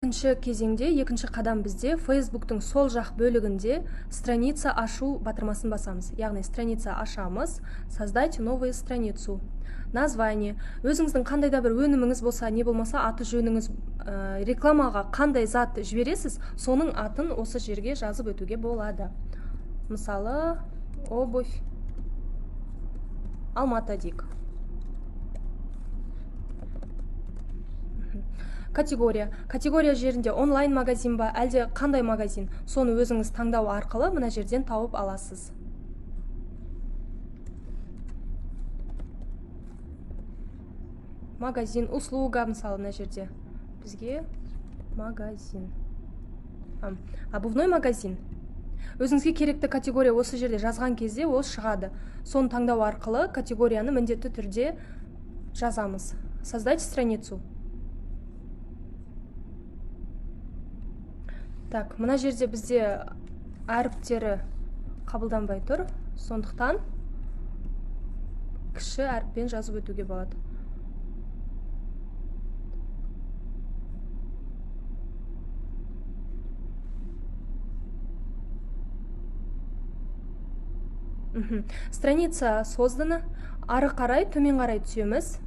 Екінші кезеңде, екінші қадам бізде Facebook'тың сол жақ бөлігінде страница ашу батырмасын басамыз. Яғни страница ашамыз, создать новую страницу. Название. Өзіңіздің қандай да бір өніміңіз болса, не болмаса аты жөніңіз, рекламаға қандай зат жібересіз, соның атын осы жерге жазып өтуге болады. Мысалы, обувь Алматы дейік. Категория жерінде онлайн магазин ба, әлде қандай магазин, соны өзіңіз таңдау арқылы мына жерден тауып аласыз. Магазин, услуга, мысалы мына жерде бізге магазин. Обувной магазин. Өзіңізге керекті категория осы жерде жазған кезде ол шығады. Соны таңдау арқылы категорияны міндетті түрде жазамыз. Создать страницу. Так, мына жерде бізде әріптері қабылданбай тұр, сондықтан кіші әріппен жазып өтуге болады. Страница создана. Ары қарай, төмен қарай түсеміз.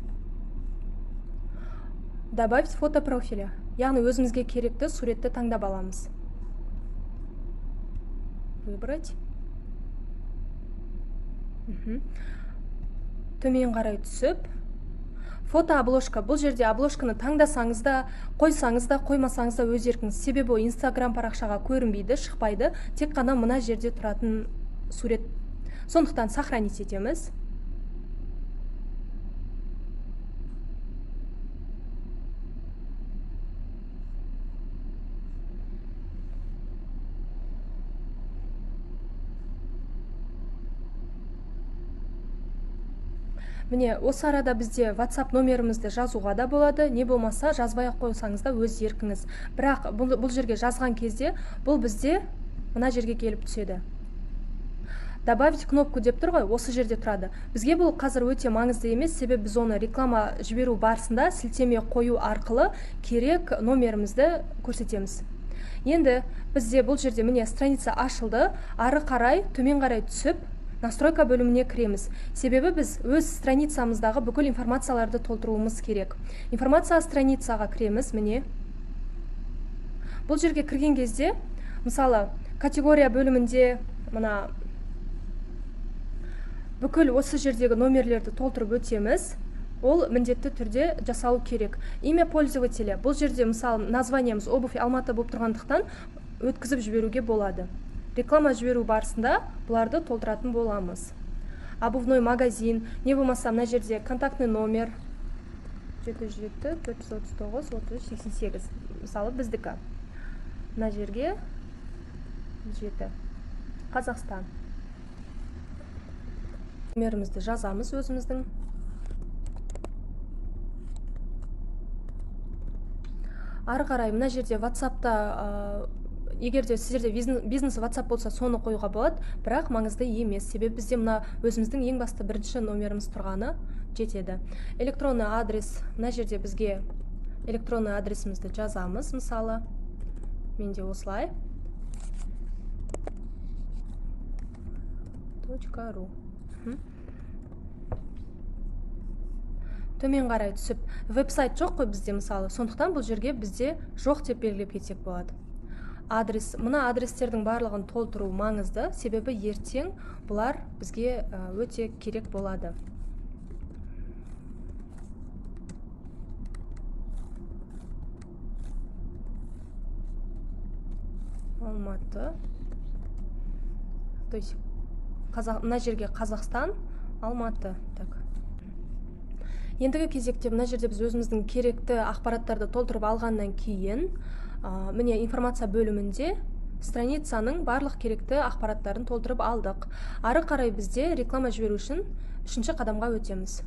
Добавить фото профиля. Яғни өзімізге керекті суретті таңдап аламыз. Выбрать. Төмен қарай түсіп. Фото обложка. Бұл жерде обложканы таңдасаңыз да, қойсаңыз да, қоймасаңыз да өз еркіңіз. Себебі Instagram парақшаға көрінбейді, шықпайды. Тек қана мына жерде тұратын сурет. Сондықтан сохранить етеміз. Міне, осы арада бізде WhatsApp номерімізді жазуға да болады, не болмаса жазбай ақ қойсаңыз да өз еркіңіз. Бірақ бұл жерге жазған кезде бұл бізде мына жерге келіп түседі. Добавить кнопку деп тұр ғой, осы жерде тұрады. Бізге бұл қазір өте маңызды емес, себебі біз оны реклама жіберу барысында сілтеме қою арқылы керек номерімізді көрсетеміз. Енді бізде бұл жерде міне страница ашылды, ары қарай, төмен қарай түсіп, настройка бөліміне кіреміз. Себебі біз өз страницамыздағы бүкіл информацияларды толтыруымыз керек. Информация страницаға кіреміз, міне. Бұл жерге кірген кезде, мысалы, категория бөлімінде мына бүкіл осы жердегі номерлерді толтырып өтеміз. Ол міндетті түрде жасалу керек. Имя пользователя. Бұл жерде, мысалы, названиеміз обувь Алматы болып тұрғандықтан өткізіп жіберуге болады. Реклама жіберу барысында бұларды толтыратын боламыз. Обувной магазин, не болмаса мына жерде контактный номер 77-439-3388. Мысалы, біздікі. Мына жерге 7. Қазақстан. Номерімізді жазамыз өзіміздің. Ары қарай мына жерде WhatsApp-та егерде сіздерде бизнес WhatsApp болса, соны қоюға болады, бірақ маңызды емес. Себебі бізде мына өзіміздің ең басты бірінші номеріміз тұрғаны жетеді. Электронный адрес. Мына жерде бізге электронный адресімізді жазамыз, мысалы. Менде осылай. .ру. Төмен қарай түсіп, веб-сайт жоқ қой бізде, мысалы. Сондықтан бұл жерге бізде жоқ деп белгілеп кетсек болады. Адрес, мына адрестердің барлығын толтыру маңызды, себебі ертең бұлар бізге өте керек болады. Алматы. То есть, мына жерге Қазақстан, Алматы. Так. Ендігі кезекте мына жерде біз өзіміздің керекті ақпараттарды толтырып алғаннан кейін, міне информация бөлімінде страницаның барлық керекті ақпараттарын толтырып алдық. Ары қарай бізде реклама жіберу үшін үшінші қадамға өтеміз.